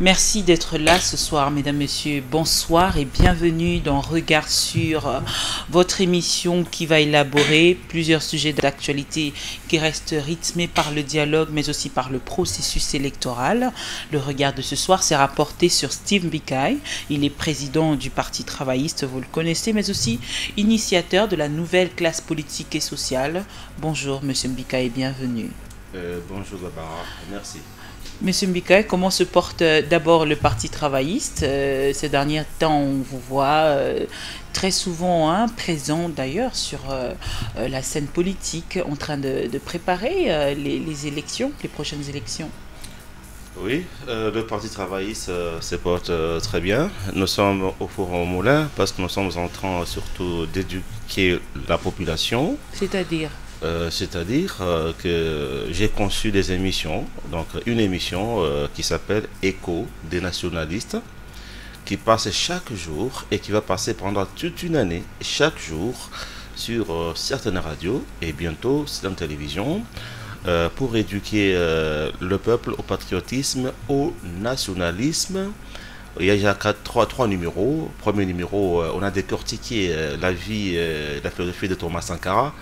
Merci d'être là ce soir, mesdames, messieurs. Bonsoir et bienvenue dans Regard sur votre émission qui va élaborer plusieurs sujets d'actualité qui restent rythmés par le dialogue mais aussi par le processus électoral. Le regard de ce soir s'est rapporté sur Steve Mbikaï. Il est président du Parti travailliste, vous le connaissez, mais aussi initiateur de la nouvelle classe politique et sociale. Bonjour, monsieur Mbikaï, et bienvenue. Bonjour Barbara, merci. Monsieur Mbikaï, comment se porte d'abord le Parti travailliste? Ces derniers temps, on vous voit très souvent présent d'ailleurs sur la scène politique, en train de préparer les élections, les prochaines élections. Oui, le Parti travailliste se porte très bien. Nous sommes au four au moulin parce que nous sommes en train surtout d'éduquer la population. C'est-à-dire que j'ai conçu des émissions, donc une émission qui s'appelle Écho des nationalistes, qui passe chaque jour et qui va passer pendant toute une année, chaque jour, sur certaines radios et bientôt sur la télévision, pour éduquer le peuple au patriotisme, au nationalisme. Il y a trois numéros. Premier numéro, on a décortiqué la vie, la philosophie de Thomas Sankara,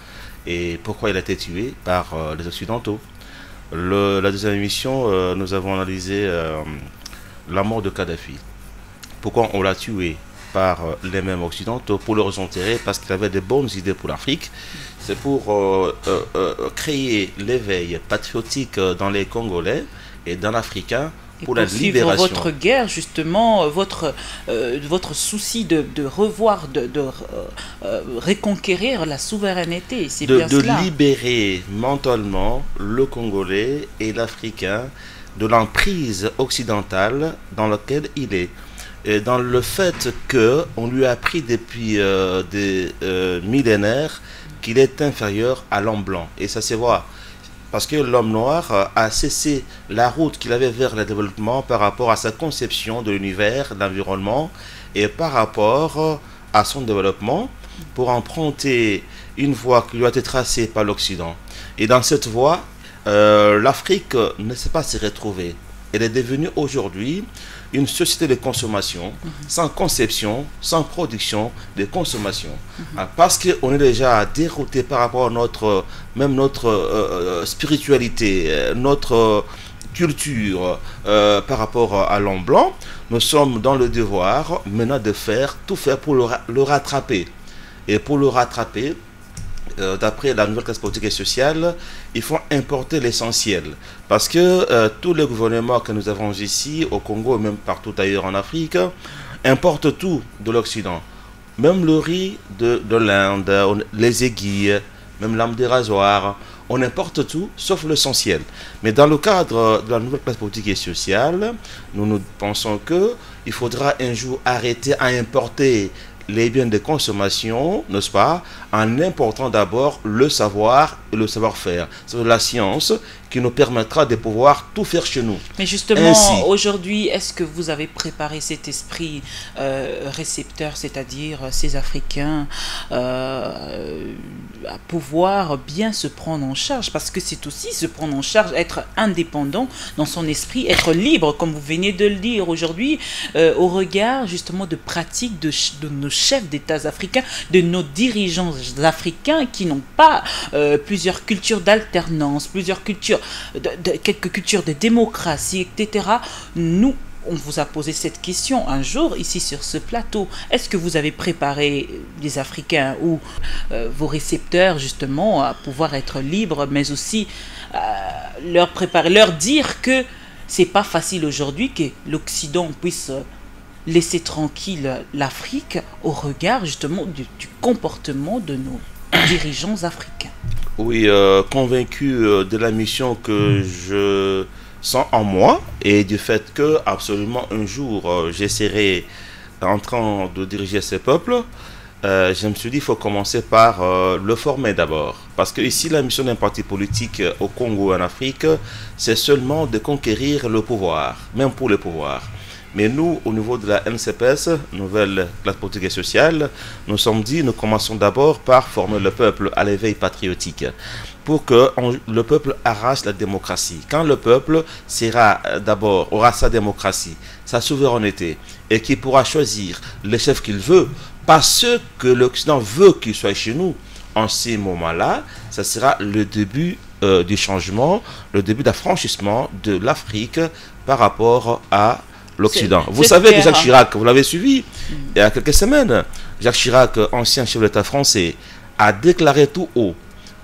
et pourquoi il a été tué par les Occidentaux. La deuxième émission, nous avons analysé la mort de Kadhafi. Pourquoi on l'a tué par les mêmes Occidentaux? Pour le enterrer, parce qu'il avait de bonnes idées pour l'Afrique. C'est pour créer l'éveil patriotique dans les Congolais et dans l'Africain, pour la libération. Votre guerre, justement, votre souci de revoir, de reconquérir la souveraineté, c'est bien cela. De libérer mentalement le Congolais et l'Africain de l'emprise occidentale dans laquelle il est. Et dans le fait qu'on lui a appris depuis des millénaires qu'il est inférieur à l'homme blanc. Et ça se voit. Parce que l'homme noir a cessé la route qu'il avait vers le développement par rapport à sa conception de l'univers, de l'environnement, et par rapport à son développement, pour emprunter une voie qui lui a été tracée par l'Occident. Et dans cette voie, l'Afrique ne s'est pas s'y retrouver. Elle est devenue aujourd'hui une société de consommation, sans conception, sans production, de consommation. Parce qu'on est déjà dérouté par rapport à notre spiritualité, notre culture, par rapport à l'homme blanc, nous sommes dans le devoir maintenant de tout faire pour le rattraper. Et pour le rattraper, d'après la nouvelle classe politique et sociale, il faut importer l'essentiel. Parce que tous les gouvernements que nous avons ici, au Congo, même partout ailleurs en Afrique, importent tout de l'Occident. Même le riz de l'Inde, les aiguilles, même l'âme des rasoirs, on importe tout sauf l'essentiel. Mais dans le cadre de la nouvelle classe politique et sociale, nous pensons qu'il faudra un jour arrêter à importer les biens de consommation, n'est-ce pas, en important d'abord le savoir et le savoir-faire. C'est la science qui nous permettra de pouvoir tout faire chez nous. Mais justement, aujourd'hui, est-ce que vous avez préparé cet esprit récepteur, c'est-à-dire ces Africains, à pouvoir bien se prendre en charge? Parce que c'est aussi se prendre en charge, être indépendant dans son esprit, être libre, comme vous venez de le dire aujourd'hui, au regard justement de pratiques de nos chefs d'État africains, de nos dirigeants africains qui n'ont pas plusieurs cultures d'alternance, plusieurs cultures, quelques cultures de démocratie, etc. Nous, on vous a posé cette question un jour ici sur ce plateau. Est-ce que vous avez préparé les Africains ou vos récepteurs justement à pouvoir être libres, mais aussi leur dire que c'est pas facile aujourd'hui que l'Occident puisse laisser tranquille l'Afrique au regard justement du comportement de nos dirigeants africains? Oui, convaincu de la mission que je sens en moi et du fait que absolument un jour j'essaierai en train de diriger ces peuples, je me suis dit il faut commencer par le former d'abord. Parce que ici la mission d'un parti politique au Congo et en Afrique, c'est seulement de conquérir le pouvoir, même pour le pouvoir. Mais nous, au niveau de la NCPS, Nouvelle Classe Politique et Sociale, nous sommes dit, nous commençons d'abord par former le peuple à l'éveil patriotique, pour que le peuple arrache la démocratie. Quand le peuple aura sa démocratie, sa souveraineté, et qu'il pourra choisir les chefs qu'il veut, pas ceux que l'Occident veut qu'ils soient chez nous, en ces moments-là, ça sera le début du changement, le début d'affranchissement de l'Afrique par rapport à l'Occident. Vous savez que Jacques Chirac, vous l'avez suivi il y a quelques semaines, Jacques Chirac, ancien chef d'État français, a déclaré tout haut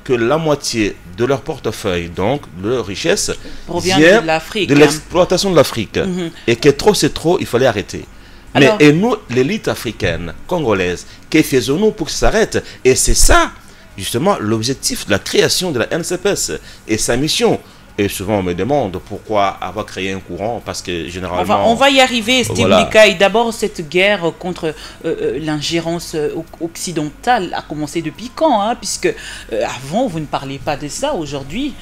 que la moitié de leur portefeuille, donc de leur richesse, provient vient de l'Afrique, de l'exploitation de l'Afrique. Et que trop c'est trop, il fallait arrêter. Alors, et nous, l'élite africaine, congolaise, que faisons-nous pour que ça s'arrête? Et c'est ça, justement, l'objectif de la création de la NCPS et sa mission. Et souvent, on me demande pourquoi avoir créé un courant, parce que généralement... On va y arriver, Steve Bikaï. D'abord, cette guerre contre l'ingérence occidentale a commencé depuis quand, hein, puisque avant, vous ne parliez pas de ça. Aujourd'hui,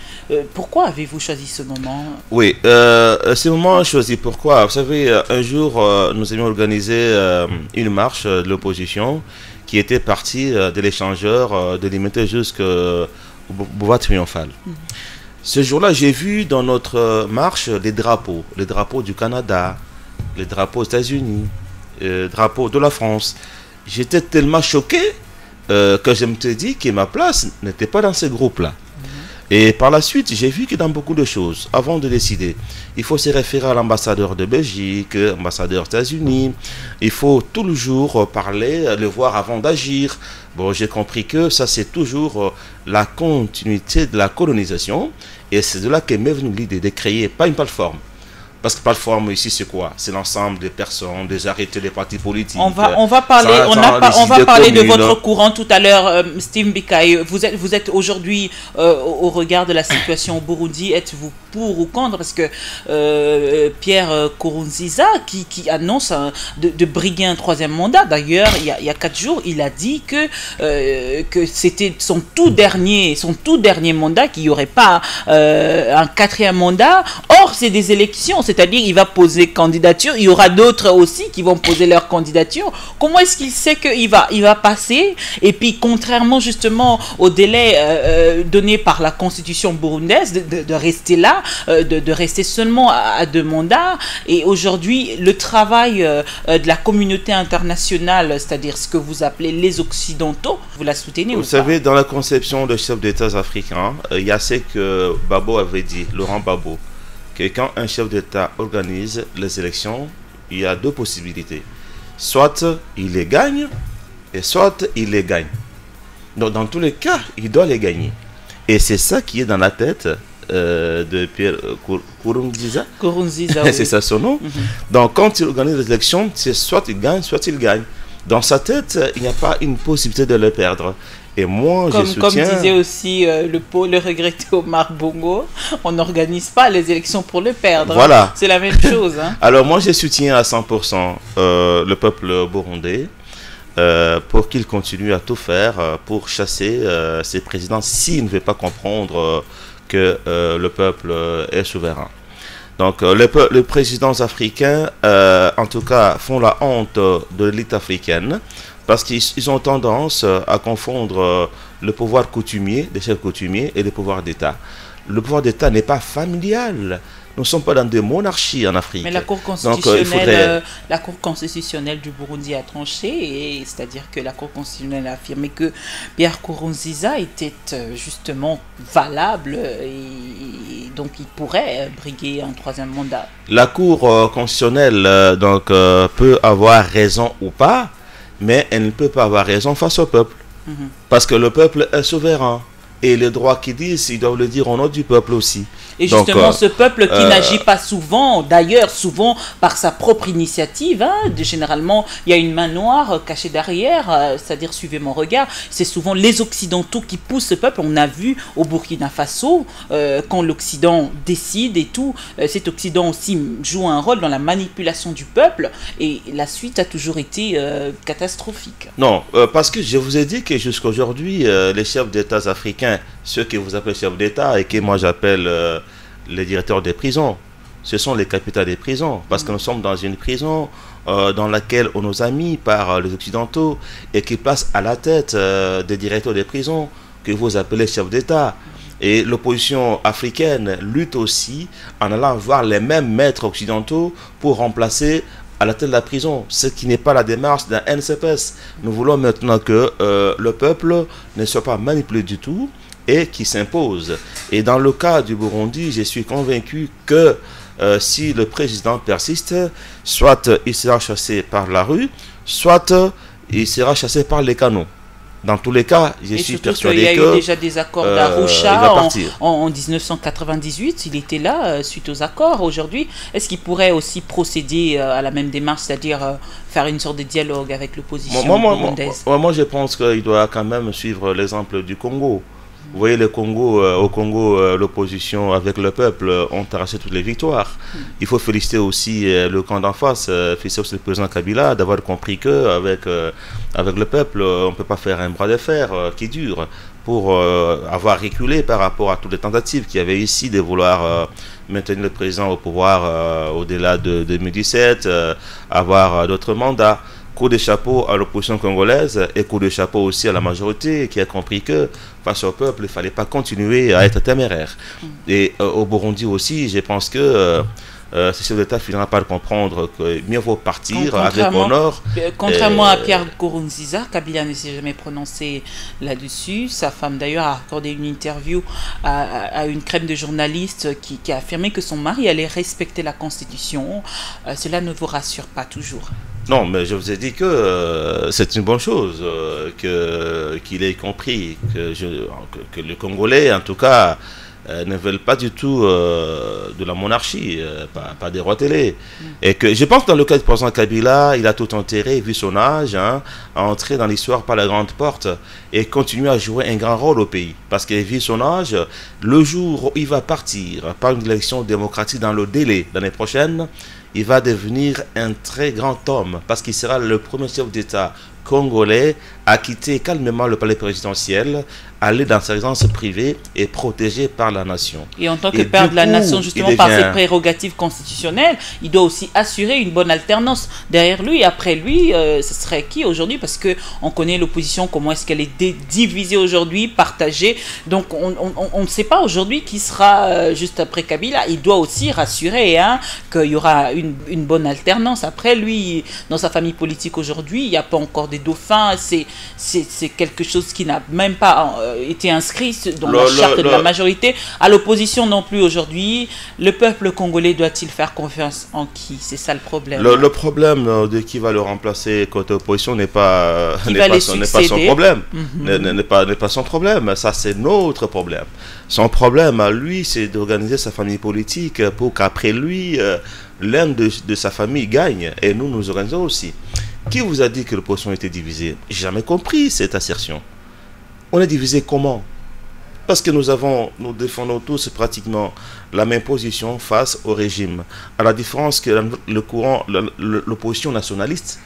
pourquoi avez-vous choisi ce moment? Oui, ce moment choisi, pourquoi? Vous savez, un jour, nous avions organisé une marche de l'opposition qui était partie de l'échangeur de limiter jusqu'au boulevard triomphal. Ce jour-là, j'ai vu dans notre marche les drapeaux du Canada, les drapeaux des États-Unis, les drapeaux de la France. J'étais tellement choqué que je me suis dit que ma place n'était pas dans ces groupes-là. Et par la suite, j'ai vu que dans beaucoup de choses, avant de décider, il faut se référer à l'ambassadeur de Belgique, l'ambassadeur des États-Unis. Il faut tout le jour parler, le voir avant d'agir. Bon, j'ai compris que ça, c'est toujours la continuité de la colonisation. Et c'est de là qu'est venue l'idée de créer, pas une plateforme. Parce que plateforme ici, c'est quoi? C'est l'ensemble des personnes, des arrêtés des partis politiques. On va parler, on va parler de votre courant tout à l'heure, Steve Bikaï. Vous êtes aujourd'hui, au regard de la situation au Burundi, êtes-vous pour ou contre? Parce que Pierre Nkurunziza, qui annonce de briguer un troisième mandat, d'ailleurs, il y a 4 jours, il a dit que c'était son tout dernier mandat, qu'il n'y aurait pas un 4e mandat. Or, c'est des élections. C'est-à-dire il va poser candidature, il y aura d'autres aussi qui vont poser leur candidature. Comment est-ce qu'il sait qu'il va passer? Et puis contrairement justement au délai donné par la constitution burundaise de rester là, de rester seulement à 2 mandats. Et aujourd'hui le travail de la communauté internationale, c'est-à-dire ce que vous appelez les Occidentaux, vous la soutenez? Vous savez, dans la conception de chefs d'État africains, il y a ce que Babo avait dit, Laurent Babo, que quand un chef d'État organise les élections, il y a 2 possibilités. Soit il les gagne, et soit il les gagne. Donc dans tous les cas, il doit les gagner. Et c'est ça qui est dans la tête de Pierre Nkurunziza. Oui. C'est ça son nom. Donc quand il organise les élections, c'est soit il gagne, soit il gagne. Dans sa tête, il n'y a pas une possibilité de le perdre. Et moi, je soutiens... Comme disait aussi le regretté Omar Bongo, on n'organise pas les élections pour le perdre. Voilà. Hein. C'est la même chose. Hein. Alors moi, je soutiens à 100% le peuple burundais pour qu'il continue à tout faire pour chasser ses présidents s'il ne veut pas comprendre que le peuple est souverain. Donc les présidents africains, en tout cas, font la honte de l'élite africaine, parce qu'ils ont tendance à confondre le pouvoir coutumier, des chefs coutumiers, et le pouvoir d'État. Le pouvoir d'État n'est pas familial. Nous ne sommes pas dans des monarchies en Afrique. Mais la Cour constitutionnelle, la Cour constitutionnelle du Burundi a tranché, c'est-à-dire que la Cour constitutionnelle a affirmé que Pierre Nkurunziza était justement valable et donc il pourrait briguer un 3e mandat. La Cour constitutionnelle peut avoir raison ou pas, mais elle ne peut pas avoir raison face au peuple. Parce que le peuple est souverain. Et les droits qu'ils disent, ils doivent le dire au nom du peuple aussi. Et justement, ce peuple qui n'agit pas souvent, d'ailleurs souvent par sa propre initiative, hein, généralement il y a une main noire cachée derrière, c'est-à-dire suivez mon regard, c'est souvent les Occidentaux qui poussent ce peuple. On a vu au Burkina Faso, quand l'Occident décide et tout, cet Occident aussi joue un rôle dans la manipulation du peuple, et la suite a toujours été catastrophique. Non, parce que je vous ai dit que jusqu'à aujourd'hui, les chefs d'État africains, ceux que vous appelez chefs d'État et que moi j'appelle les directeurs des prisons, ce sont les capitales des prisons, parce que nous sommes dans une prison dans laquelle on nous a mis par les Occidentaux et qui place à la tête des directeurs des prisons que vous appelez chefs d'État. Et l'opposition africaine lutte aussi en allant voir les mêmes maîtres occidentaux pour remplacer à la tête de la prison, ce qui n'est pas la démarche d'un NCPS. Nous voulons maintenant que le peuple ne soit pas manipulé du tout et qui s'impose. Et dans le cas du Burundi, je suis convaincu que si le président persiste, soit il sera chassé par la rue, soit il sera chassé par les canons. Dans tous les cas, je suis persuadé qu'il y a eu déjà des accords d'Arusha en 1998. Il était là suite aux accords. Aujourd'hui, est-ce qu'il pourrait aussi procéder à la même démarche, c'est-à-dire faire une sorte de dialogue avec l'opposition burundaise? Moi, je pense qu'il doit quand même suivre l'exemple du Congo. Vous voyez, le Congo, au Congo, l'opposition avec le peuple ont arraché toutes les victoires. Il faut féliciter aussi le camp d'en face, féliciter aussi le président Kabila d'avoir compris qu'avec avec le peuple, on ne peut pas faire un bras de fer qui dure pour avoir reculé par rapport à toutes les tentatives qu'il y avait ici de vouloir maintenir le président au pouvoir au-delà de 2017, avoir d'autres mandats. Coup de chapeau à l'opposition congolaise et coup de chapeau aussi à la majorité qui a compris que face au peuple, il ne fallait pas continuer à être téméraire. Et au Burundi aussi, je pense que ce chef d'État finira par comprendre que mieux vaut partir avec honneur. Contrairement à Pierre Nkurunziza, Kabila ne s'est jamais prononcé là-dessus. Sa femme d'ailleurs a accordé une interview à une crème de journalistes qui a affirmé que son mari allait respecter la Constitution. Cela ne vous rassure pas toujours? Non, mais je vous ai dit que c'est une bonne chose qu'il ait compris que les Congolais, en tout cas, ne veulent pas du tout de la monarchie, pas des rois télé. Et que je pense que dans le cas du président Kabila, il a tout enterré, vu son âge, à entrer dans l'histoire par la grande porte et continuer à jouer un grand rôle au pays. Parce que vu son âge, le jour où il va partir par une élection démocratique dans le délai l'année prochaine, il va devenir un très grand homme parce qu'il sera le premier chef d'État congolais à quitter calmement le palais présidentiel, aller dans sa résidence privée et protégé par la nation. Et en tant que père de la nation, justement, par ses prérogatives constitutionnelles, il doit aussi assurer une bonne alternance derrière lui. Après lui, ce serait qui aujourd'hui? Parce qu'on connaît l'opposition, comment est-ce qu'elle est divisée aujourd'hui, partagée. Donc, on ne sait pas aujourd'hui qui sera juste après Kabila. Il doit aussi rassurer qu'il y aura une bonne alternance. Après lui, dans sa famille politique aujourd'hui, il n'y a pas encore des dauphins. C'est quelque chose qui n'a même pas été inscrit dans la charte de la majorité. À l'opposition non plus aujourd'hui. Le peuple congolais doit-il faire confiance en qui? C'est ça le problème. Le problème de qui va le remplacer côté opposition n'est pas son problème. N'est pas son problème. Ça, c'est notre problème. Son problème à lui, c'est d'organiser sa famille politique pour qu'après lui, l'un de sa famille gagne. Et nous organisons aussi. Qui vous a dit que l'opposition était divisée? J'ai jamais compris cette assertion. On est divisé comment? Parce que nous défendons tous pratiquement la même position face au régime. À la différence que l'opposition nationaliste,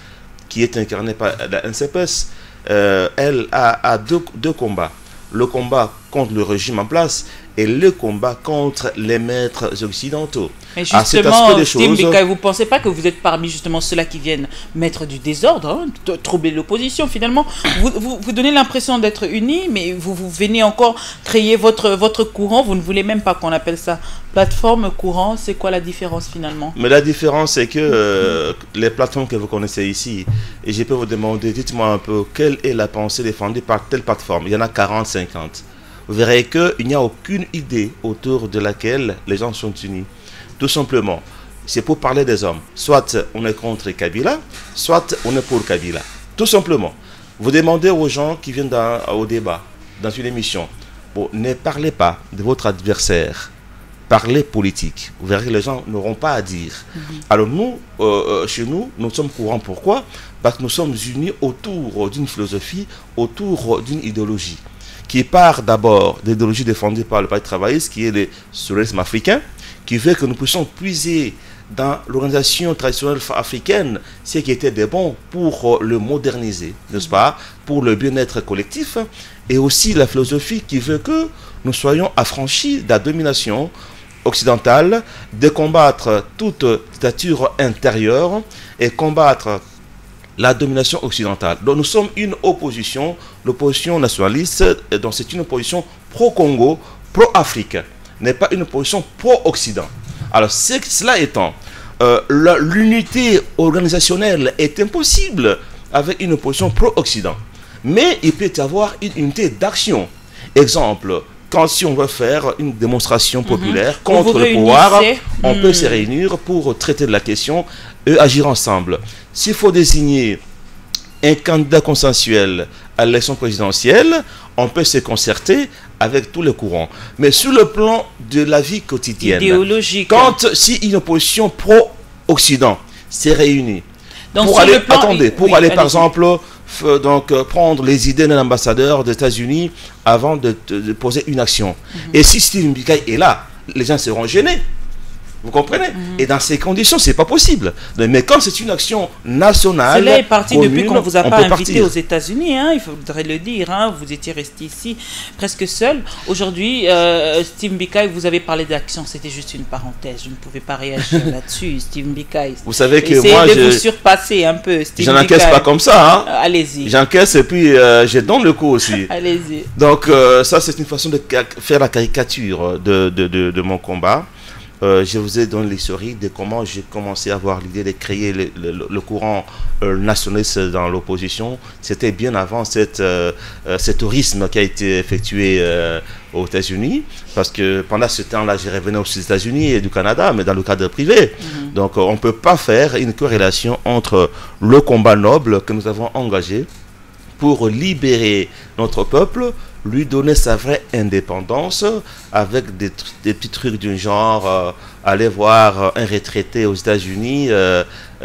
qui est incarnée par la NCPS, elle a deux combats. Le combat contre le régime en place et le combat contre les maîtres occidentaux. Mais justement, vous ne pensez pas que vous êtes parmi justement ceux-là qui viennent mettre du désordre, troubler l'opposition finalement? Vous donnez l'impression d'être unis, mais vous venez encore créer votre courant. Vous ne voulez même pas qu'on appelle ça plateforme, courant. C'est quoi la différence finalement? Mais la différence, c'est que les plateformes que vous connaissez ici, et je peux vous demander, dites-moi un peu, quelle est la pensée défendue par telle plateforme? Il y en a 40, 50. Vous verrez qu'il n'y a aucune idée autour de laquelle les gens sont unis. Tout simplement, c'est pour parler des hommes. Soit on est contre Kabila, soit on est pour Kabila. Tout simplement. Vous demandez aux gens qui viennent au débat, dans une émission, bon, ne parlez pas de votre adversaire. Parlez politique. Vous verrez que les gens n'auront pas à dire. Alors nous, chez nous, nous sommes courants. Pourquoi? Parce que nous sommes unis autour d'une philosophie, autour d'une idéologie qui part d'abord de l'idéologie défendue par le Parti travailliste, qui est le socialisme africain, qui veut que nous puissions puiser dans l'organisation traditionnelle africaine ce qui était de bon pour le moderniser, n'est-ce pas, pour le bien-être collectif, et aussi la philosophie qui veut que nous soyons affranchis de la domination occidentale, de combattre toute dictature intérieure et combattre la domination occidentale. Donc nous sommes une opposition, l'opposition nationaliste, donc c'est une opposition pro-Congo, pro-Afrique, n'est pas une opposition pro-Occident. Alors cela étant, l'unité organisationnelle est impossible avec une opposition pro-Occident. Mais il peut y avoir une unité d'action. Exemple, quand si on veut faire une démonstration populaire contre le pouvoir, on peut se réunir pour traiter de la question et agir ensemble. S'il faut désigner un candidat consensuel à l'élection présidentielle, on peut se concerter avec tous les courants. Mais sur le plan de la vie quotidienne, idéologique, si une opposition pro-Occident s'est réunie, donc, pour aller, aller par exemple, prendre les idées d'un ambassadeur des États-Unis avant de poser une action. Et si Steve Mbika est là, les gens seront gênés. Vous comprenez? Et dans ces conditions, c'est pas possible. Mais quand c'est une action nationale, cela est parti commune, depuis qu'on vous a pas invité partir aux États-Unis. Hein, il faudrait le dire. Hein, vous étiez resté ici presque seul. Aujourd'hui, Steve Mbika, vous avez parlé d'action. C'était juste une parenthèse. Je ne pouvais pas réagir là-dessus, Steve Mbika. Vous savez que essayez moi, de vous surpasser un peu, Steve je n'encaisse pas comme ça. Hein. Allez-y. J'encaisse et puis je donne le coup aussi. Allez-y. Donc ça, c'est une façon de faire la caricature de mon combat. Je vous ai donné l'historique de comment j'ai commencé à avoir l'idée de créer le courant nationaliste dans l'opposition. C'était bien avant ce tourisme qui a été effectué aux États-Unis, parce que pendant ce temps-là, j'ai revenu aux États-Unis et du Canada, mais dans le cadre privé. Donc on ne peut pas faire une corrélation entre le combat noble que nous avons engagé pour libérer notre peuple, lui donner sa vraie indépendance avec des petits trucs du genre aller voir un retraité aux États-Unis,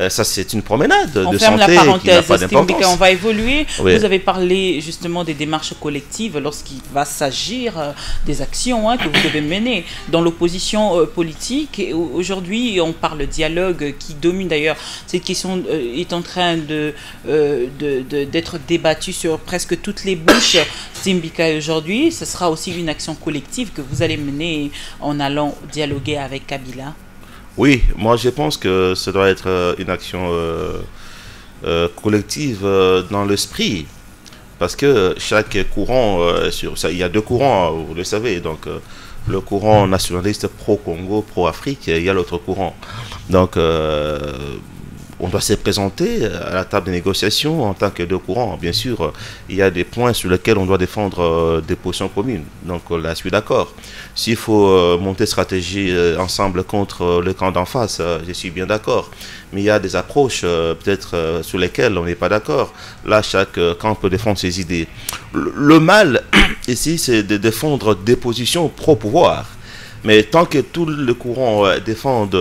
ça c'est une promenade de santé qui n'a pas d'importance. On va évoluer. Oui. Vous avez parlé justement des démarches collectives lorsqu'il va s'agir des actions que vous devez mener dans l'opposition politique. Aujourd'hui, on parle dialogue qui domine d'ailleurs. Cette question est en train d'être débattue sur presque toutes les bouches. Mbika aujourd'hui, ce sera aussi une action collective que vous allez mener en allant dialoguer avec Kabila. Oui, moi je pense que ça doit être une action collective dans l'esprit, parce que chaque courant, il y a deux courants, vous le savez, donc le courant nationaliste pro-Congo, pro-Afrique, il y a l'autre courant. Donc on doit se présenter à la table de négociation en tant que deux courants. Bien sûr, il y a des points sur lesquels on doit défendre des positions communes. Donc là, je suis d'accord. S'il faut monter stratégie ensemble contre le camp d'en face, je suis bien d'accord. Mais il y a des approches peut-être sur lesquelles on n'est pas d'accord. Là, chaque camp peut défendre ses idées. Le mal ici, c'est de défendre des positions pro-pouvoir. Mais tant que tout le courant défende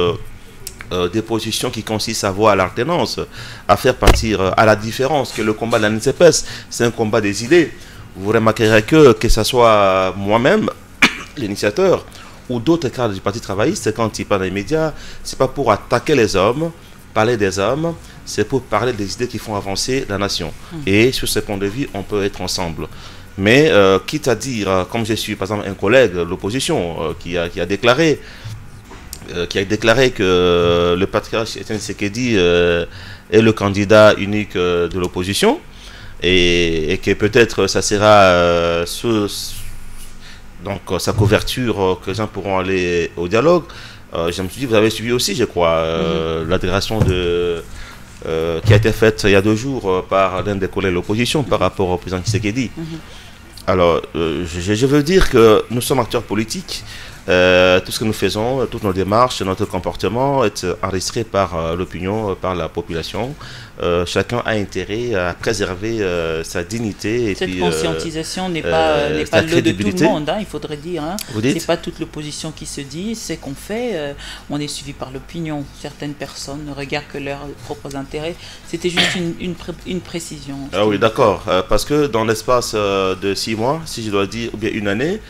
des positions qui consistent à voir l'alternance, à faire partir à la différence que le combat de la NCPS, c'est un combat des idées. Vous remarquerez que ce soit moi-même, l'initiateur, ou d'autres cadres du Parti travailliste, quand ils parlent dans les médias, c'est pas pour attaquer les hommes, parler des hommes, c'est pour parler des idées qui font avancer la nation. Et sur ce point de vue, on peut être ensemble. Mais quitte à dire, comme je suis par exemple un collègue de l'opposition qui a déclaré que le patriarche Etienne Tshisekedi est le candidat unique de l'opposition et que peut-être ça sera donc sa couverture que les gens pourront aller au dialogue. Je me suis dit, vous avez suivi aussi, je crois, la déclaration qui a été faite il y a 2 jours par l'un des collègues de l'opposition par rapport au président Tshisekedi. Alors, je veux dire que nous sommes acteurs politiques. Tout ce que nous faisons, toutes nos démarches, notre comportement est enregistré par l'opinion, par la population. Chacun a intérêt à préserver sa dignité. Et cette puis, conscientisation n'est pas l'œil de tout le monde, il faudrait dire. Vous dites ? C'est pas toute l'opposition qui se dit, c'est qu'on fait. On est suivi par l'opinion. Certaines personnes ne regardent que leurs propres intérêts. C'était juste une précision. Ah oui, d'accord. Parce que dans l'espace de 6 mois, si je dois dire, ou bien 1 année,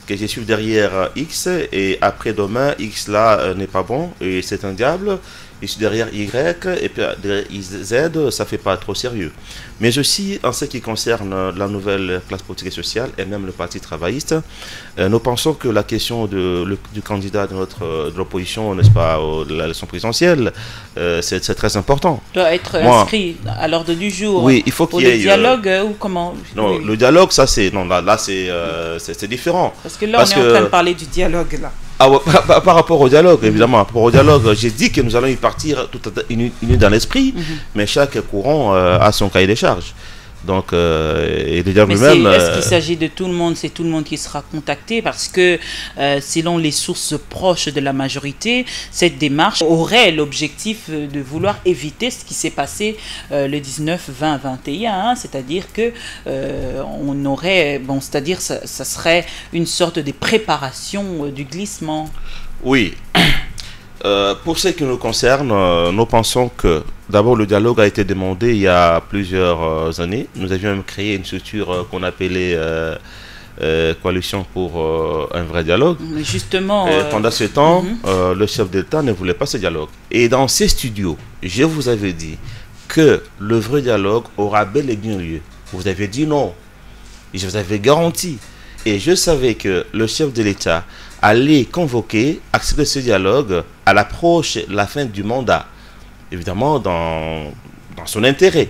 que je suis derrière X et après demain, X là n'est pas bon et c'est un diable. je suis derrière Y, et puis derrière Z, ça fait pas trop sérieux. Mais aussi, en ce qui concerne la nouvelle classe politique et sociale, et même le Parti travailliste, nous pensons que la question du candidat de l'opposition, n'est-ce pas, de l'élection présidentielle, c'est très important. Doit être inscrit à l'ordre du jour. Oui, il faut qu'il y ait... le dialogue, ou comment? Non, le dialogue, ça c'est... Non, là c'est différent. Parce que là, on est en train de parler du dialogue, là. Ah ouais, par rapport au dialogue, évidemment, par rapport au dialogue, j'ai dit que nous allons y partir tout unis dans l'esprit, mais chaque courant a son cahier des charges. Donc, et le dialogue lui-même... Est-ce qu'il s'agit de tout le monde? C'est tout le monde qui sera contacté, parce que selon les sources proches de la majorité, cette démarche aurait l'objectif de vouloir éviter ce qui s'est passé le 19, 20, 21, hein, c'est-à-dire que on aurait, bon, c'est-à-dire ça serait une sorte de préparation du glissement. Oui. Pour ce qui nous concerne, nous pensons que d'abord le dialogue a été demandé il y a plusieurs années. Nous avions même créé une structure qu'on appelait Coalition pour un vrai dialogue. Justement, pendant ce temps, le chef d'État ne voulait pas ce dialogue. Et dans ces studios, je vous avais dit que le vrai dialogue aura bel et bien lieu. Vous avez dit non. Et je vous avais garanti. Et je savais que le chef de l'État allait convoquer, accéder ce dialogue à l'approche de la fin du mandat. Évidemment, dans son intérêt.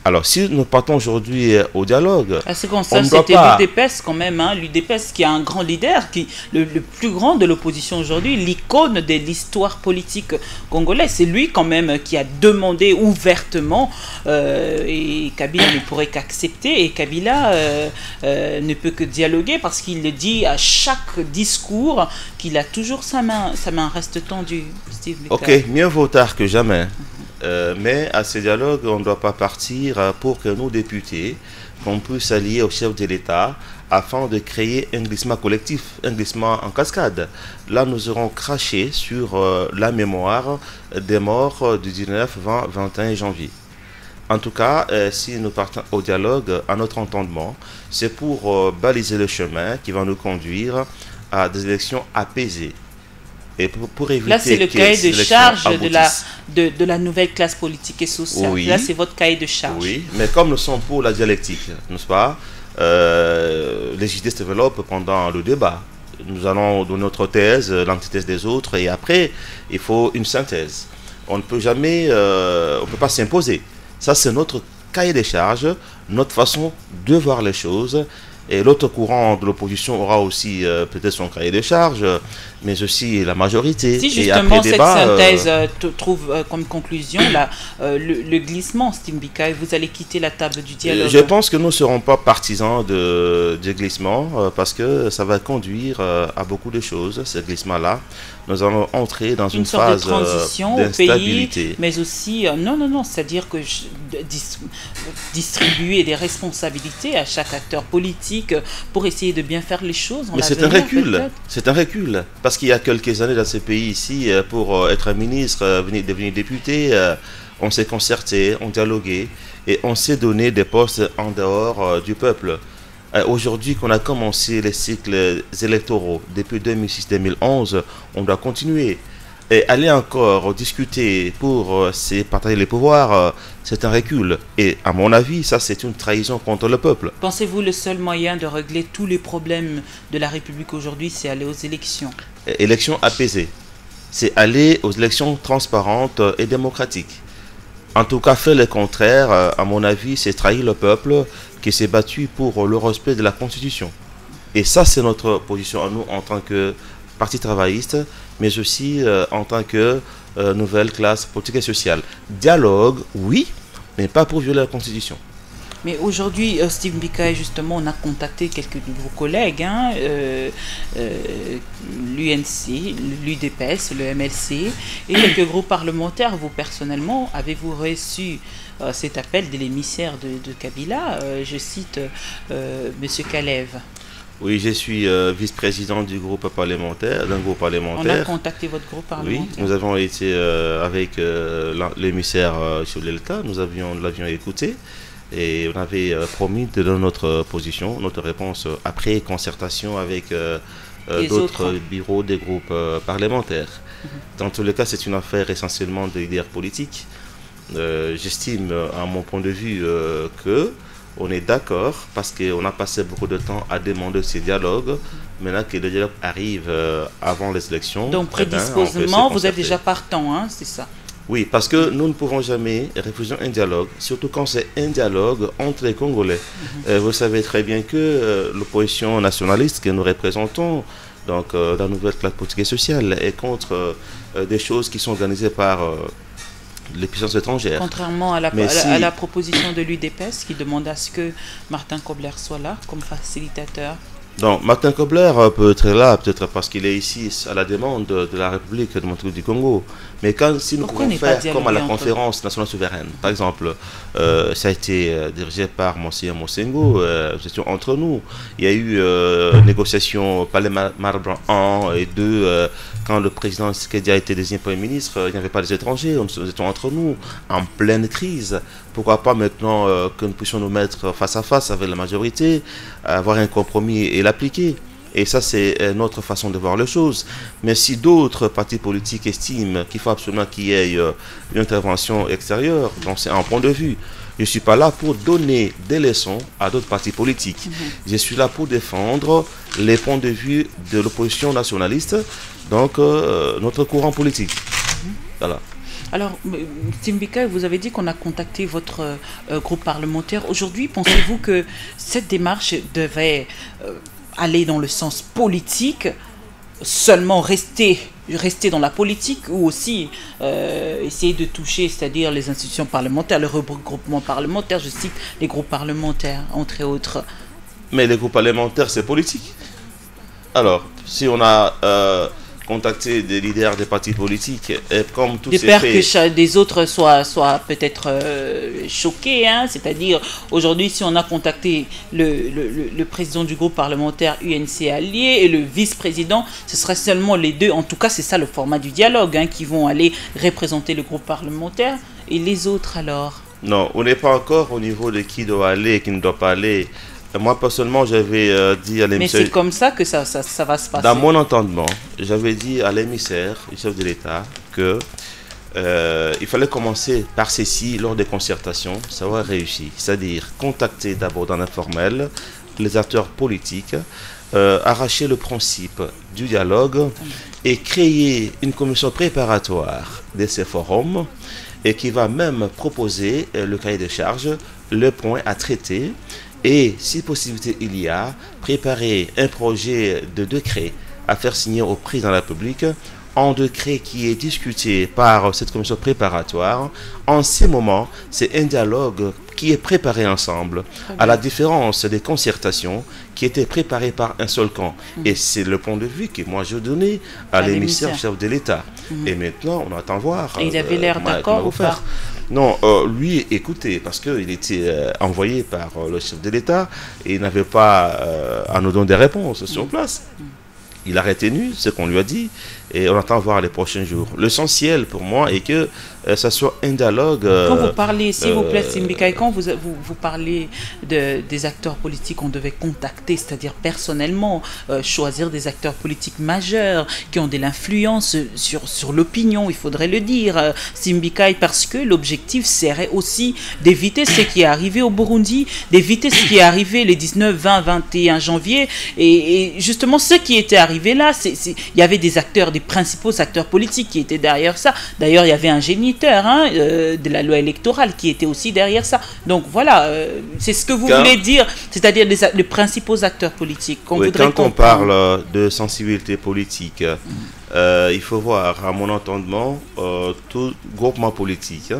Alors, si nous partons aujourd'hui au dialogue... À ce qu'on sache, c'était l'UDPS quand même, hein, l'UDPS qui a un grand leader, le plus grand de l'opposition aujourd'hui, l'icône de l'histoire politique congolaise. C'est lui quand même qui a demandé ouvertement, et Kabila ne pourrait qu'accepter, et Kabila ne peut que dialoguer parce qu'il le dit à chaque discours qu'il a toujours sa main reste tendue. Steve Ok, mieux vaut tard que jamais. Mais à ce dialogue, on ne doit pas partir pour que nous, députés, qu'on puisse s'allier au chef de l'État afin de créer un glissement collectif, un glissement en cascade. Là, nous aurons craché sur la mémoire des morts du 19, 20, 21 janvier. En tout cas, si nous partons au dialogue, à notre entendement, c'est pour baliser le chemin qui va nous conduire à des élections apaisées. Et pour éviter là, c'est le cahier de charge de la nouvelle classe politique et sociale. Oui. Là, c'est votre cahier de charge. Oui, mais comme nous sommes pour la dialectique, n'est-ce pas, les idées se développent pendant le débat. Nous allons donner notre thèse, l'antithèse des autres, et après, il faut une synthèse. On ne peut jamais, on ne peut pas s'imposer. Ça, c'est notre cahier des charges, notre façon de voir les choses. Et l'autre courant de l'opposition aura aussi peut-être son cahier de charges, mais aussi la majorité. Si justement cette synthèse trouve comme conclusion le glissement, Steve Bika, vous allez quitter la table du dialogue. Je pense que nous ne serons pas partisans du glissement, parce que ça va conduire à beaucoup de choses, ce glissement-là. Nous allons entrer dans une phase de transition au pays, mais aussi, non, c'est-à-dire que distribuer des responsabilités à chaque acteur politique pour essayer de bien faire les choses. Mais c'est un recul, c'est un recul. Parce qu'il y a quelques années dans ce pays ici, pour être un ministre, devenir député, on s'est concerté, on dialogué et on s'est donné des postes en dehors du peuple. Aujourd'hui qu'on a commencé les cycles électoraux depuis 2006-2011, on doit continuer. Et aller encore discuter pour partager les pouvoirs, c'est un recul. Et à mon avis, ça c'est une trahison contre le peuple. Pensez-vous le seul moyen de régler tous les problèmes de la République aujourd'hui, c'est aller aux élections? Élections apaisées. C'est aller aux élections transparentes et démocratiques. En tout cas, faire le contraire, à mon avis, c'est trahir le peuple qui s'est battu pour le respect de la Constitution. Et ça, c'est notre position à nous en tant que Parti travailliste, mais aussi en tant que nouvelle classe politique et sociale. Dialogue, oui, mais pas pour violer la Constitution. Mais aujourd'hui, Steve Bika, justement, on a contacté quelques de vos collègues, hein, l'UNC, l'UDPS, le MLC, et quelques groupes parlementaires. Vous, personnellement, avez-vous reçu cet appel de l'émissaire de Kabila? Je cite M. Kalev. Oui, je suis vice-président du groupe parlementaire, d'un groupe parlementaire. On a contacté votre groupe parlementaire. Oui, nous avons été avec l'émissaire chef de l'État, nous l'avions écouté et on avait promis de donner notre position, notre réponse après concertation avec d'autres bureaux des groupes parlementaires. Dans tous les cas, c'est une affaire essentiellement de leaders politiques. J'estime, à mon point de vue, que on est d'accord parce qu'on a passé beaucoup de temps à demander ces dialogues. Maintenant que le dialogue arrive avant les élections. Donc, prédisposement, vous êtes déjà partant, hein, c'est ça? Oui, parce que nous ne pouvons jamais refuser un dialogue, surtout quand c'est un dialogue entre les Congolais. Vous savez très bien que l'opposition nationaliste que nous représentons, donc la nouvelle classe politique et sociale, est contre des choses qui sont organisées par les puissances étrangères. Contrairement à la proposition de l'UDPS qui demande à ce que Martin Kobler soit là comme facilitateur. Donc, Martin Kobler peut être là, peut-être parce qu'il est ici à la demande de la République démocratique du Congo. Mais si nous pouvons faire comme à la conférence nationale souveraine, par exemple, ça a été dirigé par Monseigneur Mosengo, nous étions entre nous. Il y a eu négociation Palais Marbre 1 et 2, quand le président Tshisekedi a été désigné Premier ministre, il n'y avait pas des étrangers, nous étions entre nous, en pleine crise. Pourquoi pas maintenant que nous puissions nous mettre face à face avec la majorité, avoir un compromis et l'appliquer. Et ça, c'est notre façon de voir les choses. Mais si d'autres partis politiques estiment qu'il faut absolument qu'il y ait une intervention extérieure, donc c'est un point de vue. Je ne suis pas là pour donner des leçons à d'autres partis politiques. Je suis là pour défendre les points de vue de l'opposition nationaliste, donc notre courant politique. Voilà. Alors, Simbika, vous avez dit qu'on a contacté votre groupe parlementaire. Aujourd'hui, pensez-vous que cette démarche devait aller dans le sens politique, seulement rester dans la politique, ou aussi essayer de toucher, c'est-à-dire les institutions parlementaires, le regroupement parlementaire, je cite les groupes parlementaires, entre autres. Mais les groupes parlementaires, c'est politique. Alors, si on a contacté des leaders des partis politiques, et comme tout de s'est peur fait... que des autres soient peut-être choqués, hein? C'est-à-dire, aujourd'hui, si on a contacté le président du groupe parlementaire UNC Allié et le vice-président, ce serait seulement les deux, en tout cas c'est ça le format du dialogue, hein, qui vont aller représenter le groupe parlementaire, et les autres alors? Non, on n'est pas encore au niveau de qui doit aller et qui ne doit pas aller. Moi, personnellement, j'avais dit à l'émissaire... Mais c'est comme ça que ça va se passer. Dans mon entendement, j'avais dit à l'émissaire, le chef de l'État, que il fallait commencer par ceci lors des concertations, ça aurait réussi. C'est-à-dire contacter d'abord dans l'informel les acteurs politiques, arracher le principe du dialogue et créer une commission préparatoire de ces forums et qui va même proposer le cahier de charges, le point à traiter. Et, si possibilité il y a, préparer un projet de décret à faire signer au président de la République, un décret qui est discuté par cette commission préparatoire. En ces moments, c'est un dialogue qui est préparé ensemble, à la différence des concertations qui étaient préparées par un seul camp. Et c'est le point de vue que moi je donnais à l'émissaire chef de l'État. Et maintenant, on attend voir. Et il avait l'air d'accord ou pas? Non, lui, écoutez, parce qu'il était envoyé par le chef de l'État et il n'avait pas à nous donner des réponses sur place. Il a retenu ce qu'on lui a dit et on attend voir les prochains jours. L'essentiel pour moi est que ça soit un dialogue... Quand vous parlez, s'il vous plaît, Simbika, et quand vous parlez des acteurs politiques, on devait contacter, c'est-à-dire personnellement, choisir des acteurs politiques majeurs qui ont de l'influence sur l'opinion, il faudrait le dire, Simbika, parce que l'objectif serait aussi d'éviter ce qui est arrivé au Burundi, d'éviter ce qui est arrivé les 19, 20, 21 janvier, et justement ce qui était arrivé là, il y avait des acteurs, des principaux acteurs politiques qui étaient derrière ça. D'ailleurs, il y avait un géniteur de la loi électorale qui était aussi derrière ça. Donc voilà, c'est ce que vous voulez dire, c'est-à-dire les principaux acteurs politiques. Oui, quand on parle de sensibilité politique, il faut voir, à mon entendement, tout groupement politique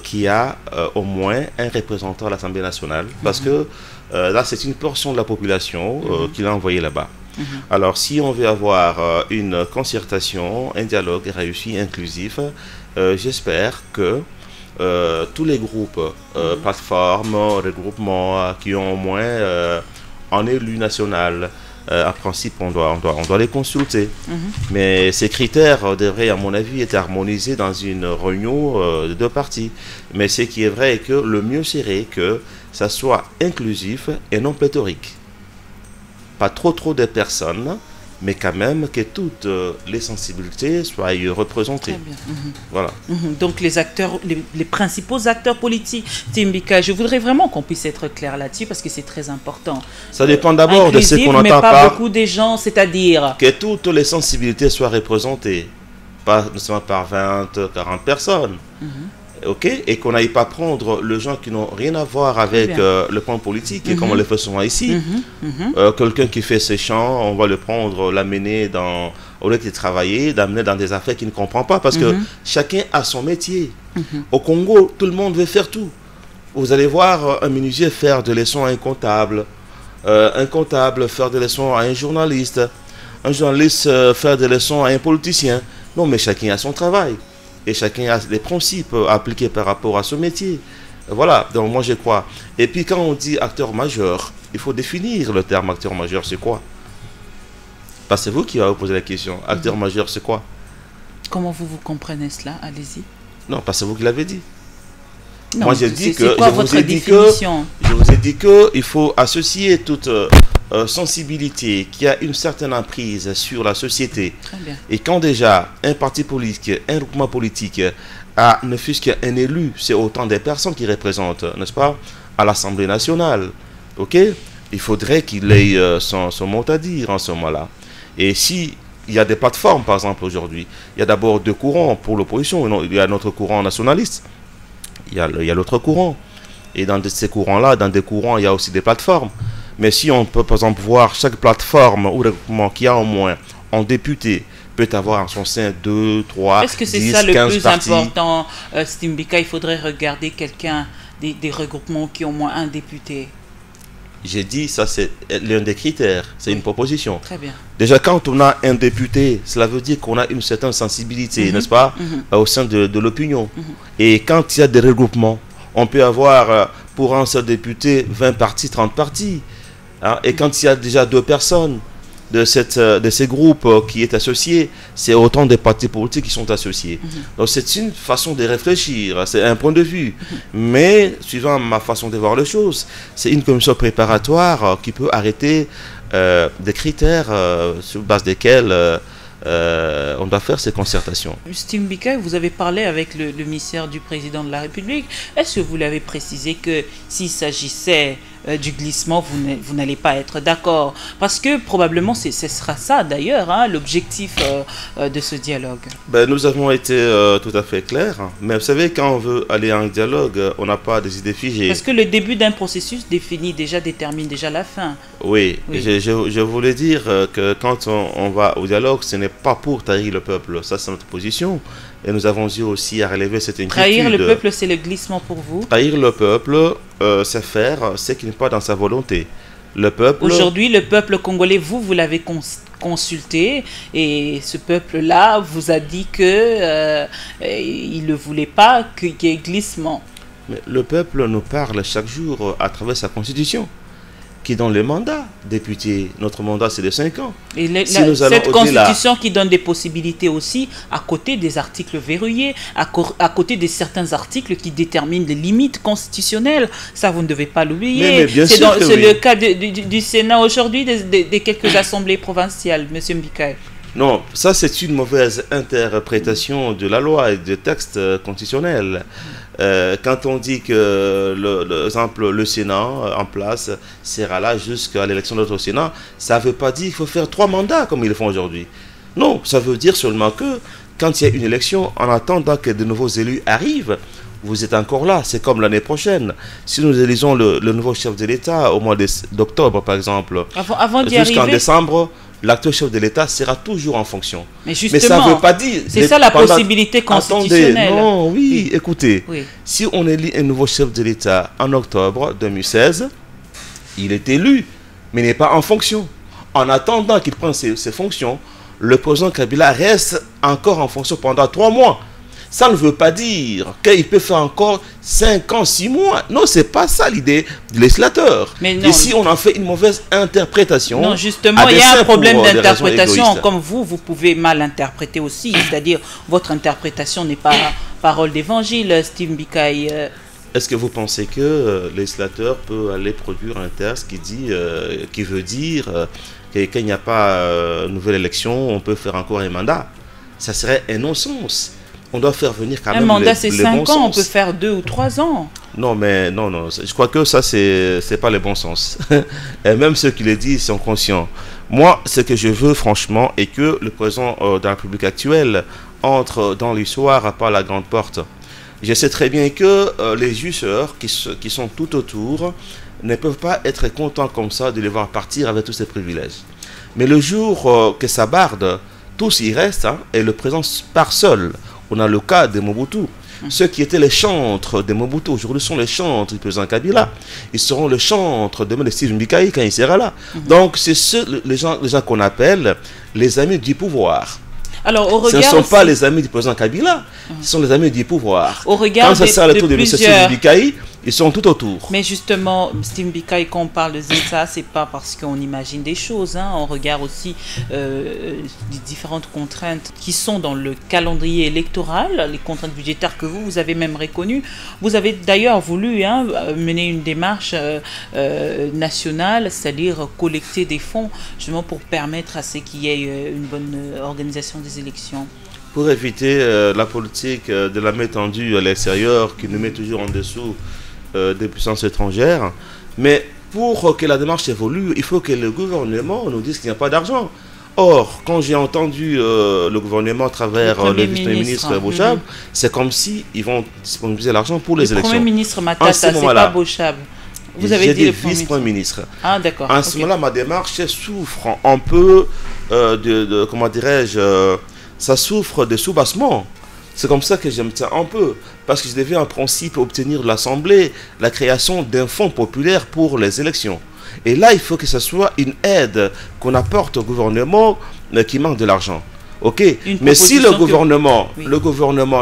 qui a au moins un représentant à l'Assemblée nationale, parce que là, c'est une portion de la population qu'il a envoyé là-bas. Alors, si on veut avoir une concertation, un dialogue réussi, inclusif, j'espère que tous les groupes, plateformes, regroupements qui ont au moins un élu national, en principe, on doit les consulter. Mais ces critères devraient, à mon avis, être harmonisés dans une réunion de deux parties. Mais ce qui est vrai est que le mieux serait que ça soit inclusif et non pléthorique. Pas trop de personnes mais quand même que toutes les sensibilités soient représentées. Très bien. Voilà. Donc les acteurs, les principaux acteurs politiques, Timbika, je voudrais vraiment qu'on puisse être clair là-dessus parce que c'est très important. Ça dépend d'abord de ce qu'on entend mais pas par beaucoup des gens, c'est-à-dire que toutes les sensibilités soient représentées, pas seulement par 20, 40 personnes. Ok, et qu'on n'aille pas prendre les gens qui n'ont rien à voir avec le point politique, et comme on le fait souvent ici. Quelqu'un qui fait ses champs, on va le prendre, l'amener dans, au lieu de travailler, d'amener dans des affaires qu'il ne comprend pas, parce que chacun a son métier. Au Congo, tout le monde veut faire tout. Vous allez voir un menuisier faire des leçons à un comptable faire des leçons à un journaliste faire des leçons à un politicien. Non, mais chacun a son travail. Et chacun a des principes appliqués par rapport à ce métier. Voilà, donc moi je crois. Et puis quand on dit acteur majeur, il faut définir le terme acteur majeur, c'est quoi? Parce que c'est vous qui avez posé la question. Acteur majeur, c'est quoi? Comment vous comprenez cela? Allez-y. Non, parce que c'est vous qui l'avez dit. Non, moi j'ai dit que je vous ai dit que il faut associer toute sensibilité qui a une certaine emprise sur la société. Très bien. Et quand déjà un parti politique, un groupement politique a ne fût-ce qu'un élu, c'est autant des personnes qui représentent, n'est-ce pas, à l'Assemblée nationale. Ok, il faudrait qu'il ait son mot à dire en ce moment-là. Et si il y a des plateformes, par exemple aujourd'hui, il y a d'abord deux courants pour l'opposition. Il y a notre courant nationaliste. Il y a l'autre courant. Et dans ces courants-là, dans des courants, il y a aussi des plateformes. Mais si on peut, par exemple, voir chaque plateforme ou regroupement qui a au moins un député peut avoir en son sein 2, 3, 10, 15 partis. Est-ce que c'est ça le plus important, Stimbika? Il faudrait regarder des regroupements qui ont au moins un député. J'ai dit, ça c'est l'un des critères, c'est une proposition. Très bien. Déjà, quand on a un député, cela veut dire qu'on a une certaine sensibilité, n'est-ce pas, au sein de l'opinion. Et quand il y a des regroupements, on peut avoir pour un seul député 20 partis, 30 partis. Hein, et quand il y a déjà deux personnes de ces groupes qui est associés, c'est autant des partis politiques qui sont associés. Donc c'est une façon de réfléchir, c'est un point de vue. Mais, suivant ma façon de voir les choses, c'est une commission préparatoire qui peut arrêter des critères sur base desquels on doit faire ces concertations. Stimbika, vous avez parlé avec le ministère du président de la République. Est-ce que vous l'avez précisé que s'il s'agissait du glissement, vous n'allez pas être d'accord? Parce que probablement ce sera ça d'ailleurs, hein, l'objectif de ce dialogue. Ben, nous avons été tout à fait clairs, mais vous savez, quand on veut aller en dialogue, on n'a pas des idées figées. Parce que le début d'un processus détermine déjà la fin. Oui. Je voulais dire que quand on va au dialogue, ce n'est pas pour trahir le peuple, ça c'est notre position. Et nous avons eu aussi à relever cette inquiétude. Trahir le peuple, c'est le glissement pour vous? Trahir le peuple, c'est faire ce qui n'est pas dans sa volonté. Le peuple... Aujourd'hui, le peuple congolais, vous l'avez consulté, et ce peuple-là vous a dit que il ne voulait pas qu'il y ait glissement. Mais le peuple nous parle chaque jour à travers sa constitution, qui donne le mandat député. Notre mandat, c'est de 5 ans. Et cette constitution qui donne des possibilités aussi, à côté des articles verrouillés, à côté de certains articles qui déterminent les limites constitutionnelles. Ça, vous ne devez pas l'oublier. C'est le cas du Sénat aujourd'hui, des quelques assemblées provinciales, M. Mbikaï. Non, ça c'est une mauvaise interprétation de la loi et des textes constitutionnels. Quand on dit que le Sénat en place sera là jusqu'à l'élection de notre Sénat, ça ne veut pas dire qu'il faut faire 3 mandats comme ils le font aujourd'hui. Non, ça veut dire seulement que quand il y a une élection, en attendant que de nouveaux élus arrivent, vous êtes encore là. C'est comme l'année prochaine. Si nous élisons le nouveau chef de l'État au mois d'octobre, par exemple, jusqu'en décembre, l'actuel chef de l'État sera toujours en fonction. Mais justement, ça ne veut pas dire... C'est ça la possibilité constitutionnelle. Attendez, non, oui, écoutez. Oui. Si on élit un nouveau chef de l'État en octobre 2016, il est élu, mais n'est pas en fonction. En attendant qu'il prenne ses fonctions, le président Kabila reste encore en fonction pendant 3 mois. Ça ne veut pas dire qu'il peut faire encore 5 ans, 6 mois. Non, c'est pas ça l'idée du législateur. Et si on en fait une mauvaise interprétation... Non, justement, il y a un problème d'interprétation. Comme vous pouvez mal interpréter aussi. C'est-à-dire, votre interprétation n'est pas parole d'évangile, Steve Mbikaï. Est-ce que vous pensez que le législateur peut aller produire un texte qui veut dire qu'il n'y a pas nouvelle élection, on peut faire encore un mandat. Ça serait un non-sens. On doit faire venir quand même un mandat, c'est 5 bons ans, on sens. peut faire 2 ou 3 ans. Non, mais non, je crois que ça, c'est pas le bon sens. Et même ceux qui le disent sont conscients. Moi, ce que je veux, franchement, est que le président de la République actuelle entre dans l'histoire par la grande porte. Je sais très bien que les jusseurs qui sont tout autour ne peuvent pas être contents comme ça de les voir partir avec tous ces privilèges. Mais le jour que ça barde, tous y restent, hein, et le président part seul. On a le cas de Mobutu. Ceux qui étaient les chantres de Mobutu aujourd'hui sont les chantres du président Kabila. Ils seront les chantres demain de Steve Mbeki quand il sera là. Donc c'est les gens qu'on appelle les amis du pouvoir. Alors, au ce regard ne sont pas aussi, les amis du président Kabila, ce sont les amis du pouvoir. au regard Quand ça sert le de tour de M. plusieurs... Mbeki, ils sont tout autour. Mais justement, Steve Mbeki, quand on parle de ça, c'est pas parce qu'on imagine des choses. Hein. On regarde aussi les différentes contraintes qui sont dans le calendrier électoral, les contraintes budgétaires que vous avez même reconnues. Vous avez d'ailleurs voulu mener une démarche nationale, c'est-à-dire collecter des fonds justement pour permettre à ce qu'il y ait une bonne organisation des élections. Pour éviter la politique de la main tendue à l'extérieur qui nous met toujours en dessous des puissances étrangères. Mais pour que la démarche évolue, il faut que le gouvernement nous dise qu'il n'y a pas d'argent. Or, quand j'ai entendu le gouvernement à travers le vice-premier-ministre Bochab, c'est comme si ils vont disponibiliser l'argent pour les élections. Le Premier ministre Matata, c'est pas Bochab. Vous avez dit le vice-premier ministre. Ah, d'accord. En ce moment-là, ma démarche souffre un peu comment dirais-je, ça souffre de soubassement. C'est comme ça que je me tiens un peu, parce que je devais en principe obtenir de l'Assemblée la création d'un fonds populaire pour les élections. Et là, il faut que ce soit une aide qu'on apporte au gouvernement qui manque de l'argent. Ok. Mais si le gouvernement,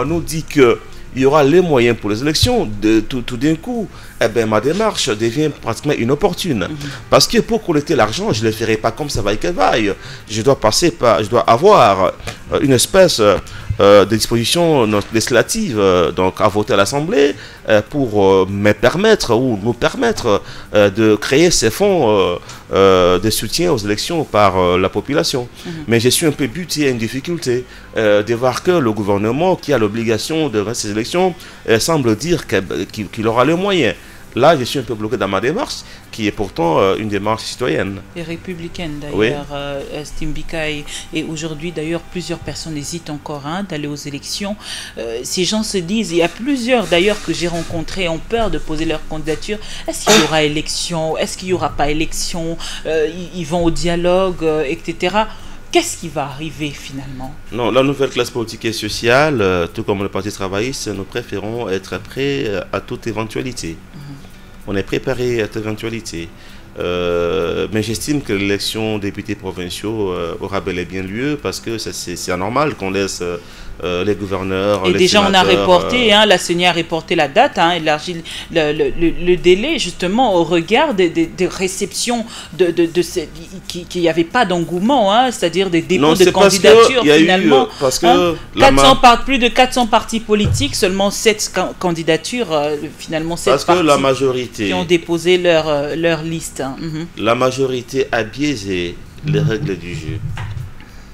nous dit que il y aura les moyens pour les élections, tout d'un coup, eh ben, ma démarche devient pratiquement inopportune. Parce que pour collecter l'argent, je ne le ferai pas comme ça vaille que vaille. Je dois avoir une espèce de disposition législative, donc à voter à l'Assemblée, pour me permettre ou nous permettre de créer ces fonds de soutien aux élections par la population. Mais je suis un peu buté à une difficulté de voir que le gouvernement qui a l'obligation de ces élections semble dire qu'il aura les moyens. Là, je suis un peu bloqué dans ma démarche, qui est pourtant une démarche citoyenne. Et républicaine d'ailleurs, Steve Mbeki. Et aujourd'hui, d'ailleurs, plusieurs personnes hésitent encore d'aller aux élections. Ces gens se disent, il y a plusieurs d'ailleurs que j'ai rencontrés, ont peur de poser leur candidature. Est-ce qu'il y aura élection? Est-ce qu'il n'y aura pas élection? Ils vont au dialogue, etc. Qu'est-ce qui va arriver finalement? Non, la nouvelle classe politique et sociale, tout comme le Parti travailliste, nous préférons être prêts à toute éventualité. On est préparé à toute éventualité. Mais j'estime que l'élection des députés provinciaux aura bel et bien lieu parce que c'est anormal qu'on laisse les gouverneurs. Et déjà on a reporté, la CENI a reporté la date, élargi le délai justement au regard des réceptions qu'il n'y avait pas d'engouement, c'est-à-dire des dépôts de candidatures finalement. Parce que plus de 400 partis politiques, seulement 7 candidatures, finalement 7 partis la majorité qui ont déposé leur liste. La majorité a biaisé les règles du jeu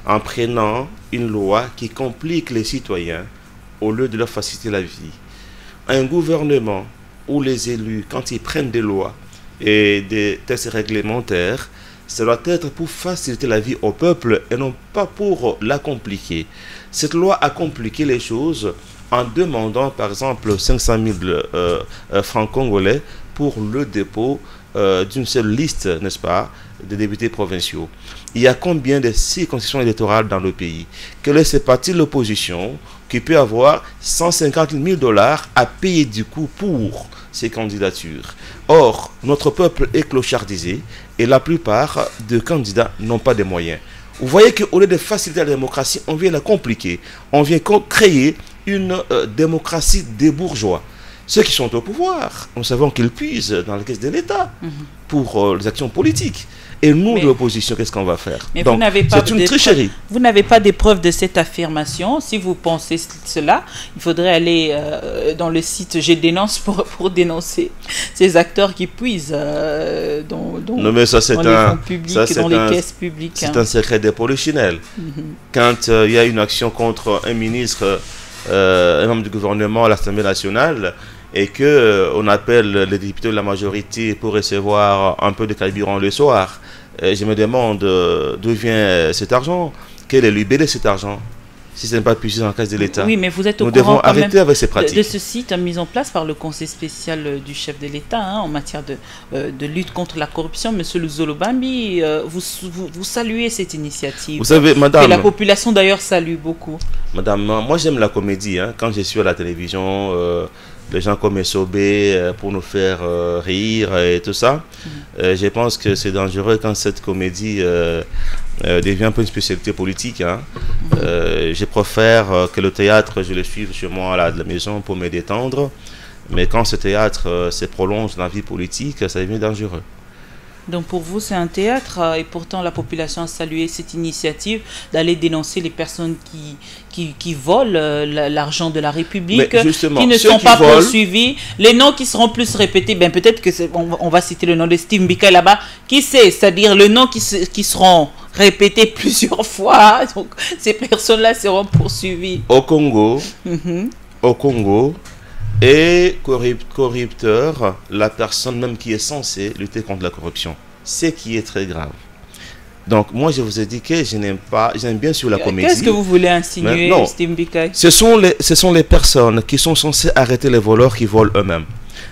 en prenant une loi qui complique les citoyens au lieu de leur faciliter la vie. Un gouvernement où les élus, quand ils prennent des lois et des textes réglementaires, ça doit être pour faciliter la vie au peuple et non pas pour la compliquer. Cette loi a compliqué les choses en demandant par exemple 500 000 francs congolais pour le dépôt d'une seule liste, n'est-ce pas, de députés provinciaux. Il y a combien de circonscriptions électorales dans le pays? Quel est ce parti de l'opposition qui peut avoir 150 000 $ à payer du coup pour ces candidatures? Or, notre peuple est clochardisé et la plupart des candidats n'ont pas de moyens. Vous voyez qu'au lieu de faciliter la démocratie, on vient la compliquer. On vient créer une démocratie des bourgeois. Ceux qui sont au pouvoir, nous savons qu'ils puisent dans la caisse de l'État pour les actions politiques. Et nous, de l'opposition, qu'est-ce qu'on va faire? Mais donc, c'est une tricherie. Vous n'avez pas des preuves de cette affirmation. Si vous pensez cela, il faudrait aller dans le site Je dénonce pour dénoncer ces acteurs qui puisent dans les fonds publics, dans les caisses publiques. C'est un secret des polichinelles. Quand il y a une action contre un ministre, un membre du gouvernement à l'Assemblée nationale, et qu'on appelle les députés de la majorité pour recevoir un peu de carburant le soir, je me demande d'où vient cet argent, quel est le libellé de cet argent, si ce n'est pas puisé dans la caisse de l'État. Oui, mais vous êtes au Nous courant devons arrêter avec ces pratiques. de ce site mis en place par le Conseil spécial du chef de l'État en matière de lutte contre la corruption. Monsieur Luzolo Bambi, vous saluez cette initiative. Vous savez, madame... Que la population d'ailleurs salue beaucoup. Madame, moi j'aime la comédie. Quand je suis à la télévision... les gens comme Essobé pour nous faire rire et tout ça. Je pense que c'est dangereux quand cette comédie devient un peu une spécialité politique. Je préfère que le théâtre, je le suive chez moi à la maison pour me détendre. Mais quand ce théâtre se prolonge dans la vie politique, ça devient dangereux. Donc pour vous, c'est un théâtre et pourtant la population a salué cette initiative d'aller dénoncer les personnes qui volent l'argent de la République, qui ne sont pas poursuivis. Les noms qui seront plus répétés, ben peut-être que on va citer le nom de Steve Mbika là-bas. Qui sait, c'est-à-dire le nom qui seront répétés plusieurs fois. Donc ces personnes-là seront poursuivies. Au Congo, et corrupteur, la personne même qui est censée lutter contre la corruption. C'est qui est très grave. Donc moi je vous ai dit que je n'aime bien sûr la comédie. Qu'est-ce que vous voulez insinuer, Steve Mbika? Ce sont les personnes qui sont censées arrêter les voleurs qui volent eux-mêmes.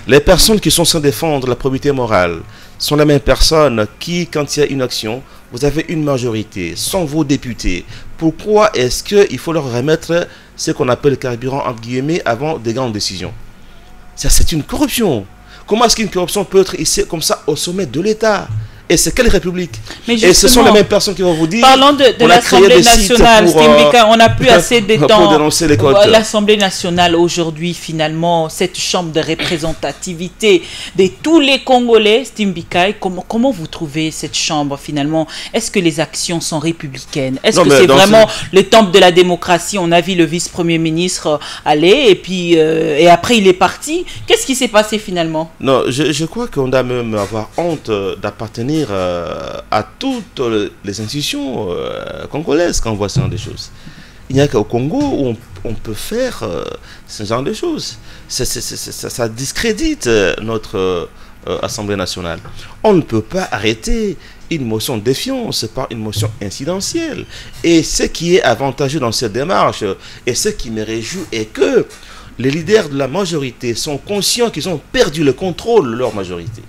Les personnes qui sont censées défendre la probité morale sont les mêmes personnes qui, quand il y a une action, vous avez une majorité, sont vos députés. Pourquoi est-ce qu'il faut leur remettre ce qu'on appelle le carburant entre guillemets avant des grandes décisions? Ça, c'est une corruption. Comment est-ce qu'une corruption peut être ici comme ça au sommet de l'État? Et c'est quelle république? Et ce sont les mêmes personnes qui vont vous dire... Parlons de l'Assemblée nationale, on n'a plus assez de temps. L'Assemblée nationale aujourd'hui, finalement, cette chambre de représentativité de tous les Congolais, Stimbika, comment vous trouvez cette chambre finalement? Est-ce que les actions sont républicaines? Est-ce que c'est vraiment le temple de la démocratie? On a vu le vice-premier ministre aller et puis et après il est parti. Qu'est-ce qui s'est passé finalement? Non, je crois qu'on doit même avoir honte d'appartenir à toutes les institutions congolaises quand on voit ce genre de choses. Il n'y a qu'au Congo où on peut faire ce genre de choses. Ça discrédite notre Assemblée nationale. On ne peut pas arrêter une motion de défiance par une motion incidentielle. Et ce qui est avantageux dans cette démarche, et ce qui me réjouit, est que les leaders de la majorité sont conscients qu'ils ont perdu le contrôle de leur majorité.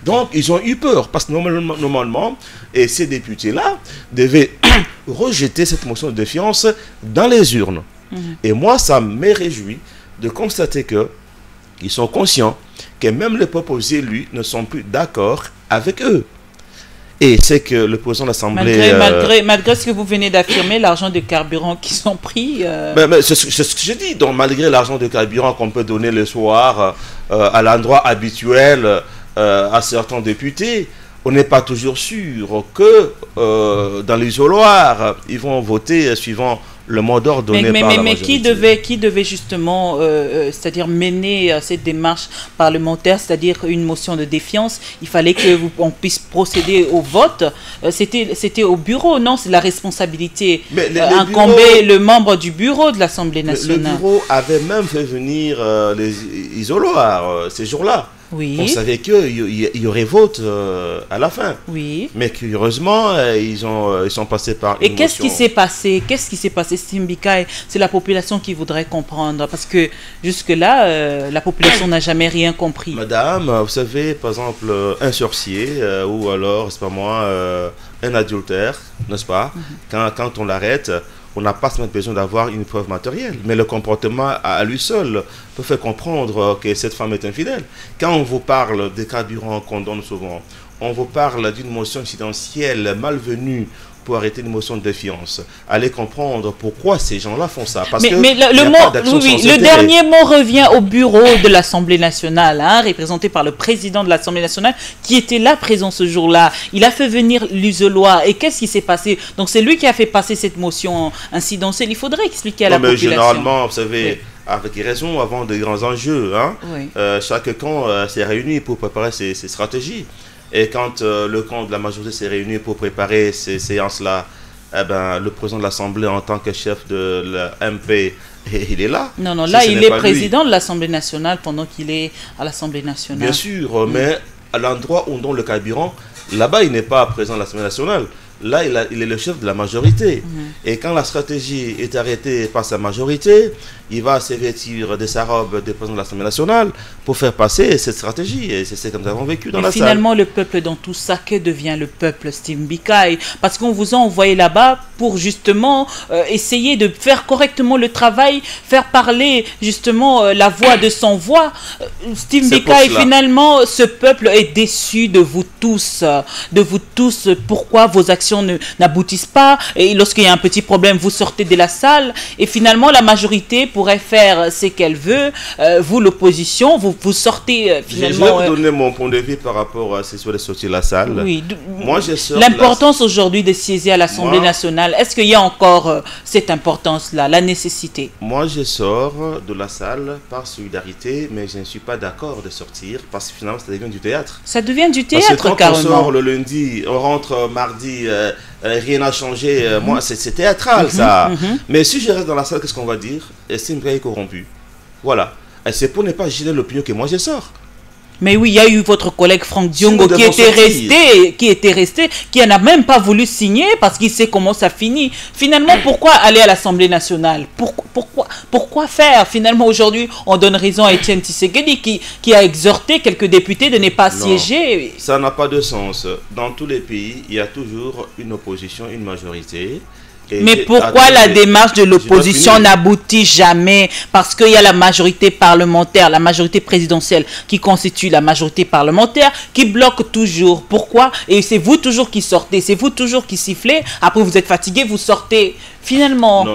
Donc, ils ont eu peur, parce que normalement et ces députés-là devaient rejeter cette motion de défiance dans les urnes. Et moi, ça me réjouit de constater qu'ils sont conscients que même les propres élus ne sont plus d'accord avec eux. Et c'est que le président de l'Assemblée... Malgré ce que vous venez d'affirmer, l'argent de carburant qu'ils ont pris... c'est ce que je dis. Donc, malgré l'argent de carburant qu'on peut donner le soir à l'endroit habituel... à certains députés, on n'est pas toujours sûr que dans l'isoloir, ils vont voter suivant le mot d'ordre donné par la majorité. Mais qui devait justement, c'est-à-dire mener cette démarche parlementaire, c'est-à-dire une motion de défiance? Il fallait qu'on puisse procéder au vote. C'était au bureau, non? C'est la responsabilité incombée le membre du bureau de l'Assemblée nationale. Le bureau avait même fait venir les isoloirs ces jours-là. Oui. On savait qu'il y aurait vote à la fin. Oui. Mais curieusement, ils sont passés par une motion. Et qu'est-ce qui s'est passé? Qu'est-ce qui s'est passé, Stimbika? C'est la population qui voudrait comprendre. Parce que jusque-là, la population n'a jamais rien compris. Madame, vous savez, par exemple, un sorcier ou alors, c'est pas moi, un adultère, n'est-ce pas? Quand on l'arrête... on n'a pas besoin d'avoir une preuve matérielle. Mais le comportement à lui seul peut faire comprendre que cette femme est infidèle. Quand on vous parle des carburants qu'on donne souvent, on vous parle d'une motion incidentielle malvenue pour arrêter une motion de défiance. Allez comprendre pourquoi ces gens-là font ça. Parce mais que le dernier mot revient au bureau de l'Assemblée nationale, hein, représenté par le président de l'Assemblée nationale, qui était là présent ce jour-là. Il a fait venir l'isoloir. Et qu'est-ce qui s'est passé? Donc c'est lui qui a fait passer cette motion incidentielle. Il faudrait expliquer à la population. Généralement, vous savez, avec raison, avant de grands enjeux, hein, chaque camp s'est réuni pour préparer ses stratégies. Et quand le camp de la majorité s'est réuni pour préparer ces séances-là, eh ben, le président de l'Assemblée, en tant que chef de la MP, il est là. Non, là, il est président de l'Assemblée nationale pendant qu'il est à l'Assemblée nationale. Bien sûr, mais à l'endroit où on donne le carburant, là-bas, il n'est pas président de l'Assemblée nationale. Là, il est le chef de la majorité. Et quand la stratégie est arrêtée par sa majorité, il va se vêtir de sa robe de président de l'Assemblée nationale pour faire passer cette stratégie. Et c'est ce que nous avons vécu dans la salle. Finalement, le peuple dans tout ça, que devient le peuple, Steve Mbika? Parce qu'on vous a envoyé là-bas pour justement essayer de faire correctement le travail, faire parler justement la voix de son voix. Steve Mbika, et finalement, ce peuple est déçu de vous tous. Pourquoi vos actions n'aboutissent pas, et lorsqu'il y a un petit problème, vous sortez de la salle, et finalement la majorité pourrait faire ce qu'elle veut, vous l'opposition, vous sortez finalement... Je vais vous donner mon point de vue par rapport à ce soit de sortir de la salle. Oui. Moi, l'importance aujourd'hui de siéger à l'Assemblée nationale, est-ce qu'il y a encore cette importance-là, la nécessité? Moi, je sors de la salle par solidarité, mais je ne suis pas d'accord de sortir, parce que finalement, ça devient du théâtre. Ça devient du théâtre, parce que quand carrément. on sort le lundi, on rentre mardi, rien n'a changé. Moi, c'est théâtral, ça. Mais si je reste dans la salle, qu'est-ce qu'on va dire? C'est une est corrompue. Voilà. Et c'est pour ne pas gêner l'opinion que moi, je sors. Mais oui, il y a eu votre collègue Franck Diongo qui était resté, qui n'a même pas voulu signer parce qu'il sait comment ça finit. Finalement, pourquoi aller à l'Assemblée nationale? Pourquoi faire? Finalement, aujourd'hui, on donne raison à Étienne Tshisekedi qui a exhorté quelques députés de ne pas siéger. Ça n'a pas de sens. Dans tous les pays, il y a toujours une opposition, une majorité. Mais pourquoi la démarche de l'opposition n'aboutit jamais? Parce qu'il y a la majorité parlementaire, la majorité présidentielle qui constitue la majorité parlementaire qui bloque toujours. Pourquoi? Et c'est vous toujours qui sortez, c'est vous toujours qui sifflez. Après vous êtes fatigué, vous sortez. Finalement,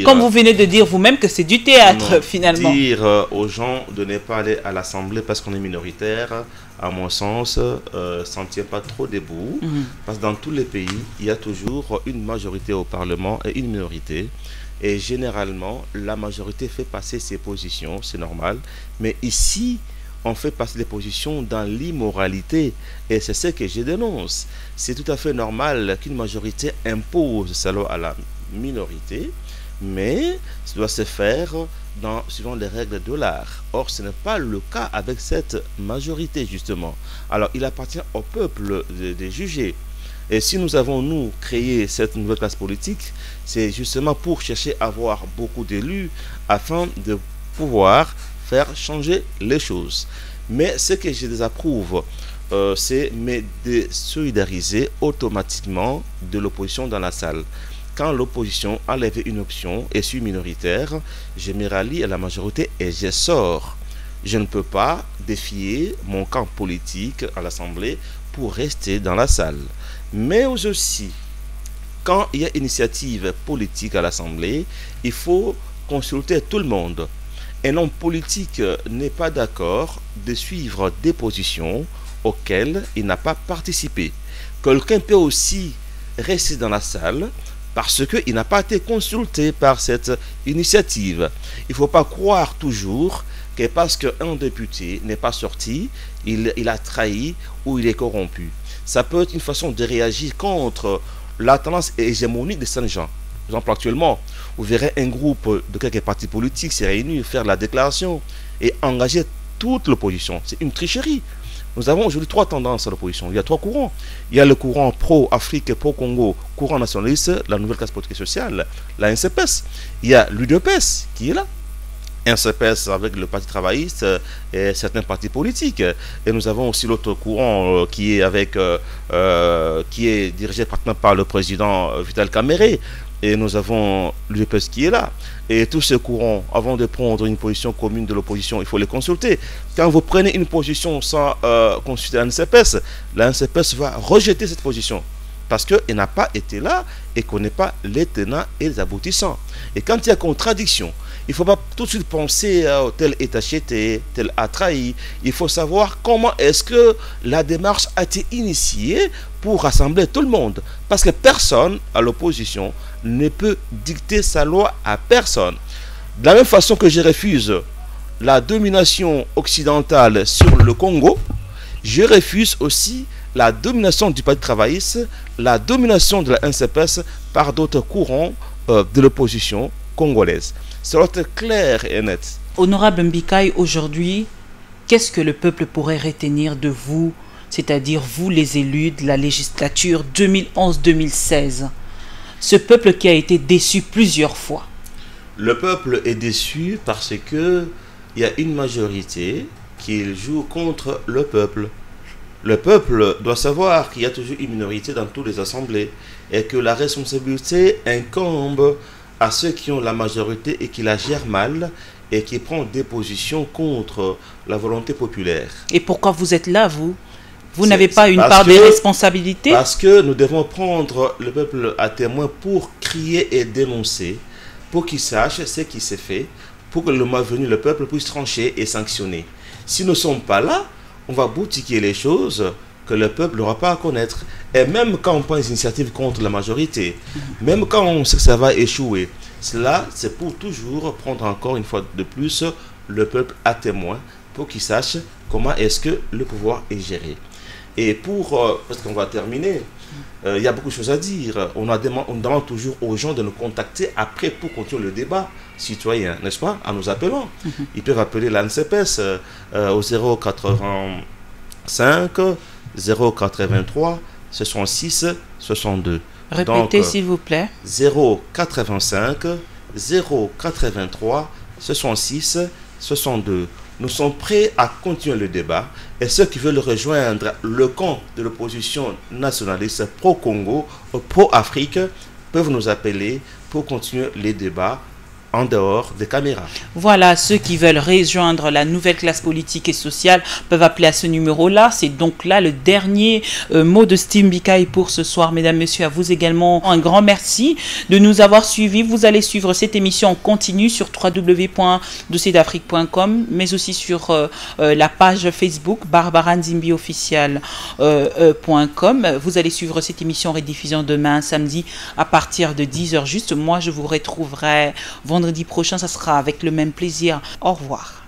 comme vous venez de dire vous-même que c'est du théâtre, finalement. Dire aux gens de ne pas aller à l'Assemblée parce qu'on est minoritaire, à mon sens, ça ne tient pas trop debout. Parce que dans tous les pays, il y a toujours une majorité au Parlement et une minorité. Et généralement, la majorité fait passer ses positions, c'est normal. Mais ici, on fait passer les positions dans l'immoralité. Et c'est ce que je dénonce. C'est tout à fait normal qu'une majorité impose sa loi à la minorité, mais ça doit se faire suivant les règles de l'art. Or, ce n'est pas le cas avec cette majorité, justement. Alors, il appartient au peuple de juger. Et si nous avons, nous, créé cette nouvelle classe politique, c'est justement pour chercher à avoir beaucoup d'élus afin de pouvoir faire changer les choses. Mais ce que je désapprouve, c'est de solidariser automatiquement de l'opposition dans la salle. Quand l'opposition a levé une option et suis minoritaire, je me rallie à la majorité et je sors. Je ne peux pas défier mon camp politique à l'Assemblée pour rester dans la salle. Mais aussi, quand il y a initiative politique à l'Assemblée, il faut consulter tout le monde. Un homme politique n'est pas d'accord de suivre des positions auxquelles il n'a pas participé. Quelqu'un peut aussi rester dans la salle parce qu'il n'a pas été consulté par cette initiative. Il ne faut pas croire toujours que parce qu'un député n'est pas sorti, il a trahi ou il est corrompu. Ça peut être une façon de réagir contre la tendance hégémonique de ces gens. Par exemple, actuellement, vous verrez un groupe de quelques partis politiques se réunir, faire la déclaration et engager toute l'opposition. C'est une tricherie. Nous avons aujourd'hui trois tendances à l'opposition. Il y a trois courants. Il y a le courant pro-Afrique et pro-Congo, courant nationaliste, la nouvelle classe politique et sociale, la NCPS. Il y a l'UDPS qui est là. NCPS avec le Parti travailliste et certains partis politiques. Et nous avons aussi l'autre courant qui est dirigé par le président Vital Kamerhe. Et nous avons l'UDPS qui est là. Et tous ces courants, avant de prendre une position commune de l'opposition, il faut les consulter. Quand vous prenez une position sans consulter la NCPS va rejeter cette position. parce qu'il n'a pas été là et qu'on n'est pas les tenants et les aboutissants. Et quand il y a contradiction, il ne faut pas tout de suite penser tel est acheté, tel a trahi. Il faut savoir comment est-ce que la démarche a été initiée pour rassembler tout le monde. Parce que personne à l'opposition ne peut dicter sa loi à personne. De la même façon que je refuse la domination occidentale sur le Congo, je refuse aussi la domination du Parti travailliste, la domination de la NCPS par d'autres courants de l'opposition congolaise. C'est clair et net. Honorable Mbikaï, aujourd'hui, qu'est-ce que le peuple pourrait retenir de vous, c'est-à-dire vous les élus de la législature 2011-2016? Ce peuple qui a été déçu plusieurs fois. Le peuple est déçu parce que il y a une majorité qui joue contre le peuple. Le peuple doit savoir qu'il y a toujours une minorité dans toutes les assemblées et que la responsabilité incombe à ceux qui ont la majorité et qui la gèrent mal et qui prennent des positions contre la volonté populaire. Et pourquoi vous êtes là, vous? Vous n'avez pas une part de responsabilité? Parce que nous devons prendre le peuple à témoin pour crier et dénoncer, pour qu'il sache ce qui s'est fait, pour que le mois venu, le peuple puisse trancher et sanctionner. Si nous ne sommes pas là, on va boutiquer les choses que le peuple n'aura pas à connaître. Et même quand on prend des initiatives contre la majorité, même quand on sait que ça va échouer, cela, c'est pour toujours prendre encore une fois de plus le peuple à témoin pour qu'il sache comment est-ce que le pouvoir est géré. Et parce qu'on va terminer, il y a beaucoup de choses à dire. On demande toujours aux gens de nous contacter après pour continuer le débat citoyen, n'est-ce pas, en nous appelant. Ils peuvent appeler l'ANCPS au 085 083 66 62. Répétez s'il vous plaît. 085 083 66 62. Nous sommes prêts à continuer le débat et ceux qui veulent rejoindre le camp de l'opposition nationaliste pro-Congo, pro-Afrique, peuvent nous appeler pour continuer les débats en dehors des caméras. Voilà, ceux qui veulent rejoindre la nouvelle classe politique et sociale peuvent appeler à ce numéro-là. C'est donc là le dernier mot de Steve Mbikaï pour ce soir. Mesdames, Messieurs, à vous également un grand merci de nous avoir suivis. Vous allez suivre cette émission en continu sur www.dossierDafrique.com, mais aussi sur la page Facebook Barbara Nzimbi official.com. Vous allez suivre cette émission en rediffusion demain, samedi, à partir de 10h juste. Moi, je vous retrouverai vendredi prochain, ça sera avec le même plaisir. Au revoir.